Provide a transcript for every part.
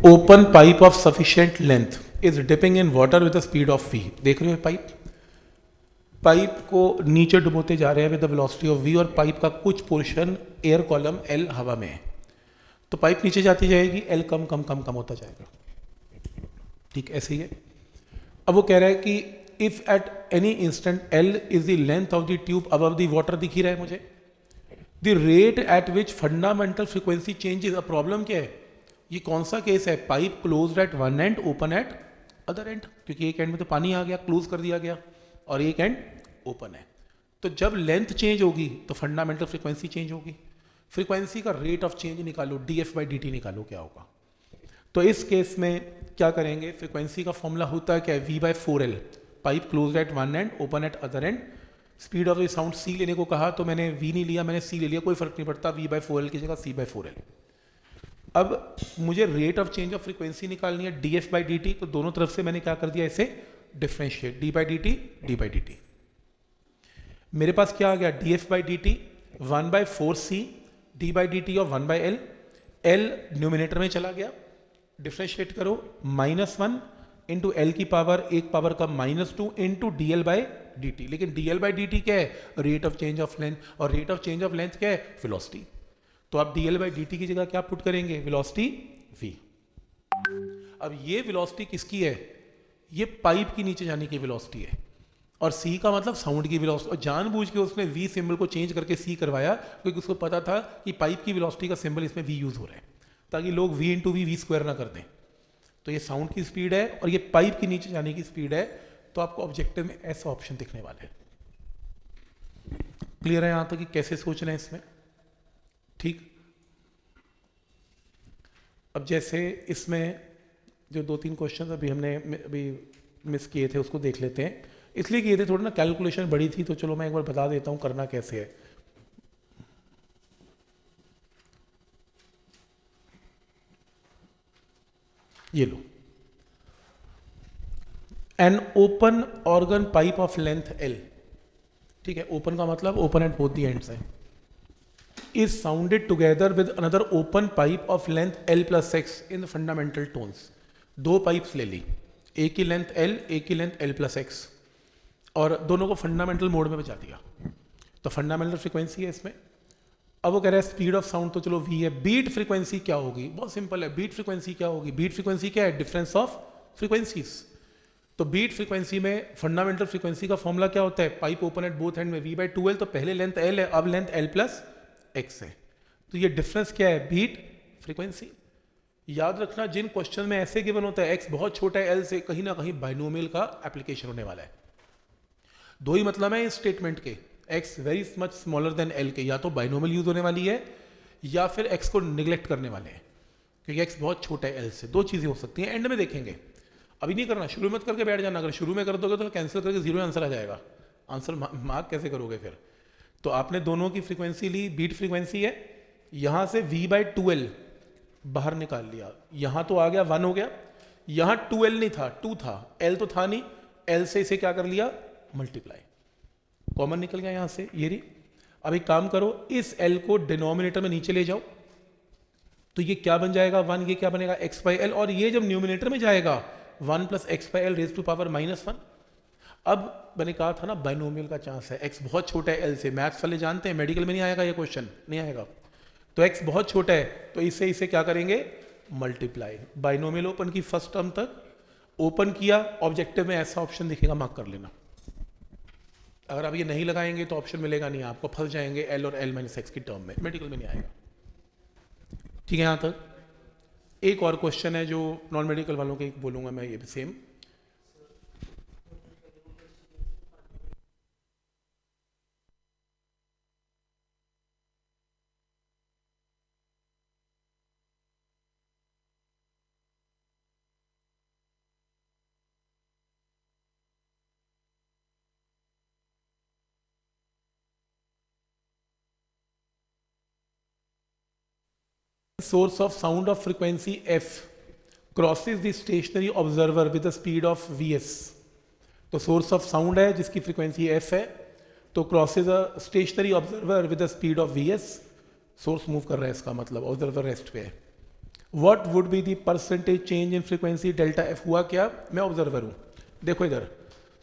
Open pipe of sufficient length is dipping in water with the speed of v। देख रहे हो pipe को नीचे डुबोते जा रहे हैं with the velocity of v, और पाइप का कुछ पोर्शन एयर कॉलम L हवा में है, तो पाइप नीचे जाती जाएगी, L कम कम कम कम होता जाएगा। ठीक, ऐसे ही है। अब वो कह रहा है कि if at any instant L is the length of the tube above the water, दिख ही रहा है मुझे, the rate at which fundamental frequency changes. अब प्रॉब्लम क्या है, ये कौन सा केस है, pipe close eight one and open at other and, क्योंकि एक एंड में तो पानी आ गया, क्लोज कर दिया गया, और एक एंड ओपन है। तो जब लेंथ चेंज होगी तो फंडामेंटल फ्रीक्वेंसी चेंज होगी। फ्रीक्वेंसी का रेट ऑफ चेंज निकालो, df/dt निकालो क्या होगा। तो इस केस में क्या करेंगे, फ्रीक्वेंसी का फॉर्मूला होता है क्या है, v/4l, pipe close eight one and open at other and. Speed of the sound c लेने को कहा तो मैंने v नहीं लिया, मैंने c ले लिया, कोई फर्क नहीं पड़ता, v/4l की जगह c/4l। अब मुझे rate of change of frequency निकालनी है, df/dt, तो दोनों तरफ से मैंने क्या कर दिया, इसे डिफरेंशिएट, d/dt। मेरे पास क्या आ गया, df/dt 1/4c d/dt of 1/l, l numerator में चला गया, डिफरेंशिएट करो, -1 इंटू एल की पावर, एक पावर का -2 इंटू dl/dt। लेकिन dl/dt क्या है, rate of change of length, और rate of change of length क्या है, वेलोसिटी। तो आप dl/dt की जगह क्या पुट करेंगे, वेलोसिटी v। अब ये वेलोसिटी किसकी है, ये पाइप की नीचे जाने की वेलोसिटी है, और c का मतलब साउंड की वेलोसिटी। और जानबूझ के उसने v सिंबल को चेंज करके c करवाया, क्योंकि उसको पता था कि पाइप की वेलोसिटी का सिंबल इसमें v यूज हो रहा है, ताकि लोग v इंटू v स्क्वायर ना कर दें। तो ये साउंड की स्पीड है और ये पाइप की नीचे जाने की स्पीड है, तो आपको ऑब्जेक्टिव में ऐसा ऑप्शन दिखने वाला है। क्लियर है यहां तक कि कैसे सोच रहे हैं इसमें। ठीक, अब जैसे इसमें जो 2-3 क्वेश्चन अभी हमने मिस किए थे उसको देख लेते हैं। इसलिए किए थे, थोड़ा ना कैलकुलेशन बड़ी थी, तो चलो मैं एक बार बता देता हूं करना कैसे है। ये लो, an open organ pipe of length L, ठीक है, ओपन का मतलब open at both the ends है, is sounded together with another open pipe of length L plus x in fundamental tones। दो पाइप्स ले ली, एक ही लेंथ L, एक ही length L plus x, और दोनों को फंडामेंटल मोड में बचा दिया, तो फंडामेंटल फ्रीक्वेंसी है इसमें। अब वो कह रहा है स्पीड ऑफ साउंड तो चलो v है, बीट फ्रीक्वेंसी क्या होगी, बहुत सिंपल है, बीट फ्रीक्वेंसी क्या होगी, बीट फ्रीक्वेंसी क्या है, डिफरेंस ऑफ फ्रीक्वेंसीज। तो बीट फ्रीक्वेंसी में फंडामेंटल फ्रीक्वेंसी का फॉर्मूला क्या होता है, pipe open at both and में v/2l, तो पहले लेंथ L है, अब लेंथ L plus x है, तो ये डिफरेंस क्या है, बीट फ्रीक्वेंसी। याद रखना जिन क्वेश्चन में ऐसे गिवन होता है x बहुत छोटा है L से, कहीं ना कहीं बाइनोमियल का एप्लीकेशन होने वाला है। दो ही मतलब है इस स्टेटमेंट के, x very much smaller than L के, या तो बाइनोमियल यूज होने वाली है या फिर x को निगलेक्ट करने वाले हैं, क्योंकि x बहुत छोटा है L से। दो चीजें हो सकती हैं, एंड में देखेंगे, अभी नहीं करना, शुरू में करके बैठ जाना, अगर शुरू में कर दोगे तो कैंसिल करके 0 आंसर आ जाएगा, आंसर मार्क कैसे करोगे फिर। तो आपने दोनों की फ्रीक्वेंसी ली, बीट फ्रीक्वेंसी है, यहां से v/2l बाहर निकाल लिया, यहां तो आ गया 1 हो गया, यहां 2l नहीं था, 2 था, l तो था नहीं, l से इसे क्या कर लिया, मल्टीप्लाई, कॉमन निकल गया यहां से, ये रही। अब एक काम करो, इस l को डिनोमिनेटर में नीचे ले जाओ, तो ये क्या बन जाएगा 1, ये क्या बनेगा x/l, और ये जब न्यूमिनेटर में जाएगा 1 + x/l रेज़ टू पावर -1। अब मैंने कहा था ना बाइनोमियल का चांस है, x बहुत छोटा है L से, मैथ्स वाले जानते हैं, मेडिकल में नहीं आएगा ये क्वेश्चन, नहीं आएगा। तो x बहुत छोटा है, तो इसे क्या करेंगे, मल्टीप्लाई, बाइनोमियल ओपन की फर्स्ट टर्म तक ओपन किया, ऑब्जेक्टिव में ऐसा ऑप्शन दिखेगा, मार्क कर लेना। अगर आप ये नहीं लगाएंगे तो ऑप्शन मिलेगा नहीं आपको, फंस जाएंगे L और L - x की टर्म में, मेडिकल में नहीं आएगा। ठीक है, यहां तक। एक और क्वेश्चन है जो नॉन मेडिकल वालों के बोलूंगा मैं, ये भी same. Source of sound of frequency f crosses the stationary observer with the speed of vs। तो सोर्स ऑफ साउंड है जिसकी फ्रीक्वेंसी f है, तो crosses a stationary observer with the speed of vs, source move कर रहा है, इसका मतलब ऑब्जर्वर रेस्ट पे है, what would be the percentage change in frequency delta F? हुआ क्या, मैं ऑब्जर्वर हूं, देखो इधर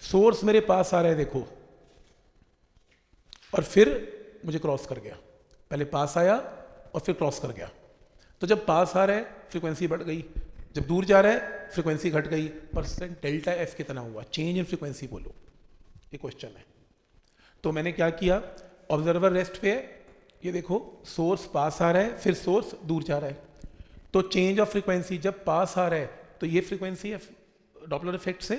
सोर्स मेरे पास आ रहा है, देखो, और फिर मुझे क्रॉस कर गया, पहले पास आया और फिर क्रॉस कर गया। तो जब पास आ रहा है फ्रीक्वेंसी बढ़ गई, जब दूर जा रहा है फ्रीक्वेंसी घट गई। परसेंट डेल्टा एफ कितना हुआ, चेंज इन फ्रीक्वेंसी बोलो, ये क्वेश्चन है। तो मैंने क्या किया, ऑब्जर्वर रेस्ट पे है, ये देखो सोर्स पास आ रहा है, फिर सोर्स दूर जा रहा है, तो चेंज ऑफ फ्रीक्वेंसी जब पास आ रहा है तो ये फ्रीक्वेंसी है डॉपलर इफेक्ट से,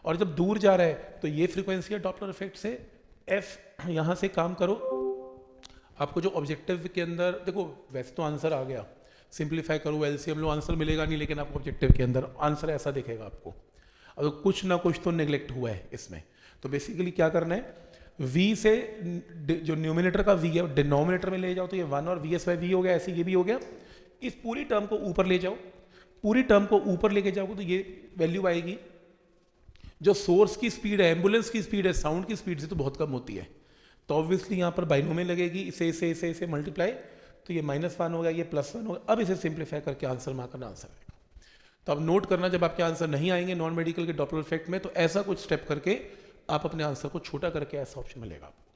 और जब दूर जा रहा है तो ये फ्रीक्वेंसी है डॉपलर इफेक्ट से। एफ यहाँ से काम करो, आपको जो ऑब्जेक्टिव के अंदर देखो, वैसे तो आंसर आ गया, सिंप्लीफाई करो एलसीएम लो, आंसर मिलेगा नहीं, लेकिन आपको ऑब्जेक्टिव के अंदर आंसर ऐसा दिखेगा आपको। अब कुछ ना कुछ तो नेग्लेक्ट हुआ है इसमें। तो बेसिकली क्या करना है, v से जो न्यूमिनेटर का v है डिनोमिनेटर में ले जाओ, तो ये 1 और वी एस बाई वी हो गया, ऐसे ये भी हो गया। इस पूरी टर्म को ऊपर ले जाओ, पूरी टर्म को ऊपर लेके जाओगे तो ये वैल्यू आएगी। जो सोर्स की स्पीड है, एम्बुलेंस की स्पीड है, साउंड की स्पीड से तो बहुत कम होती है, तो ऑब्वियसली यहाँ पर बाइनोमियल लगेगी, इसे मल्टीप्लाई, तो ये -1 हो गया, ये +1 हो गया। अब इसे सिंप्लीफाई करके आंसर मार्क करना, आंसर आएगा। तो अब नोट करना, जब आपके आंसर नहीं आएंगे नॉन मेडिकल के डॉपलर इफेक्ट में, तो ऐसा कुछ स्टेप करके आप अपने आंसर को छोटा करके ऐसा ऑप्शन मिलेगा आपको।